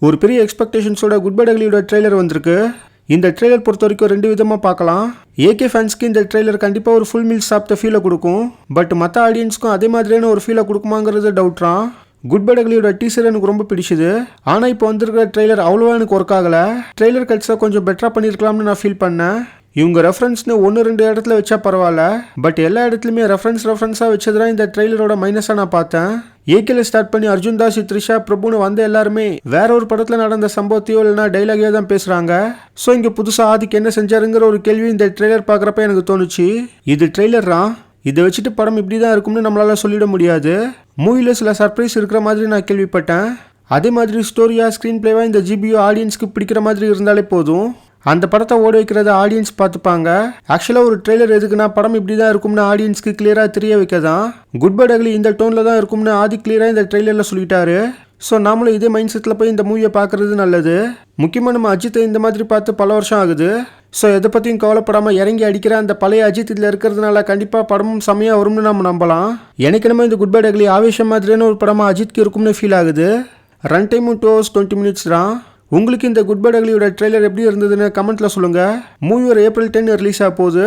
ஒரு பெரிய எக்ஸ்பெக்டேஷன்ஸோட good bye டக்லியோட trailer வந்திருக்கு. இந்த ட்ரெய்லர் பொறுத்த வரைக்கும் ரெண்டு விதமாக பார்க்கலாம். ஏகே ஃபேன்ஸ்க்கு இந்த ட்ரெய்லர் கண்டிப்பாக ஒரு ஃபுல் மீல் சாப்பிட்ட ஃபீலை கொடுக்கும். பட் மற்ற ஆடியன்ஸ்க்கும் அதே மாதிரியான ஒரு ஃபீலை கொடுக்குமாங்கிறது டவுட்றான். குட் பை டக்லியோட டீசர் எனக்கு ரொம்ப பிடிச்சது. ஆனால் இப்போ வந்திருக்கிற ட்ரெய்லர் அவ்வளோவா எனக்கு ஒர்க் ஆகலை. ட்ரெய்லர் கட்ஸை கொஞ்சம் பெட்டராக பண்ணியிருக்கலாம்னு நான் ஃபீல் பண்ணேன். இவங்க ரெஃபரன்ஸ்னு 1-2 இடத்துல வச்சா பரவாயில்ல, பட் எல்லா இடத்துலையுமே ரெஃபரன்ஸாக வச்சதுதான் இந்த ட்ரெய்லரோட மைனஸாக நான் பார்த்தேன். ஏகேல ஸ்டார்ட் பண்ணி அர்ஜுன் தாஸ், த்ரிஷா, பிரபுன்னு வந்த எல்லாருமே வேற ஒரு படத்தில் நடந்த சம்பவத்தையோ இல்லைனா டைலாகையோ தான் பேசுகிறாங்க. ஸோ இங்கே புதுசாக ஆதிக்கு என்ன செஞ்சாருங்கிற ஒரு கேள்வி இந்த ட்ரெய்லர் பார்க்குறப்ப எனக்கு தோணுச்சு. இது ட்ரெய்லர் தான், இதை வச்சுட்டு படம் இப்படி தான் இருக்கும்னு நம்மளால சொல்லிட முடியாது. மூவியில் சில சர்ப்ரைஸ் இருக்கிற மாதிரி நான் கேள்விப்பட்டேன். அதே மாதிரி ஸ்டோரியா ஸ்க்ரீன் பிளேவா இந்த ஜிபியோ ஆடியன்ஸ்க்கு பிடிக்கிற மாதிரி இருந்தாலே போதும். அந்த படத்தை ஓட வைக்கிறத ஆடியன்ஸ் பார்த்துப்பாங்க. ஆக்சுவலாக ஒரு ட்ரெய்லர் எதுக்குன்னா படம் இப்படி தான் இருக்கும்னு ஆடியன்ஸ்க்கு கிளியராக தெரிய வைக்க தான். குட் பை டக்லி இந்த டோனில் தான் இருக்கும்னு ஆதி கிளியராக இந்த ட்ரெய்லரில் சொல்லிட்டாரு. ஸோ நாமளும் இதே மைண்ட் செட்டில் போய் இந்த மூவியை பார்க்குறது நல்லது. முக்கியமாக நம்ம அஜித்தை இந்த மாதிரி பார்த்து பல வருஷம் ஆகுது. ஸோ எதை பற்றியும் கவலைப்படாமல் இறங்கி அடிக்கிற அந்த பழைய அஜித் இதில் இருக்கிறதுனால கண்டிப்பாக படமும் செம்மையாக வரும்னு நம்ம நம்பலாம். எனக்கு நம்ம இந்த குட் பை டக்லி ஆவேஷம் மாதிரியான ஒரு படமாக அஜித்க்கு இருக்கும்னு ஃபீல் ஆகுது. ரன் டைமும் 2 hours 20 minutes தான். உங்களுக்கு இந்த குட் பை டக்லியோட ட்ரெய்லர் எப்படி இருந்ததுன்னு கமெண்ட்டில் சொல்லுங்கள். மூவி ஒரு April 10 ரிலீஸ் ஆக போகுது.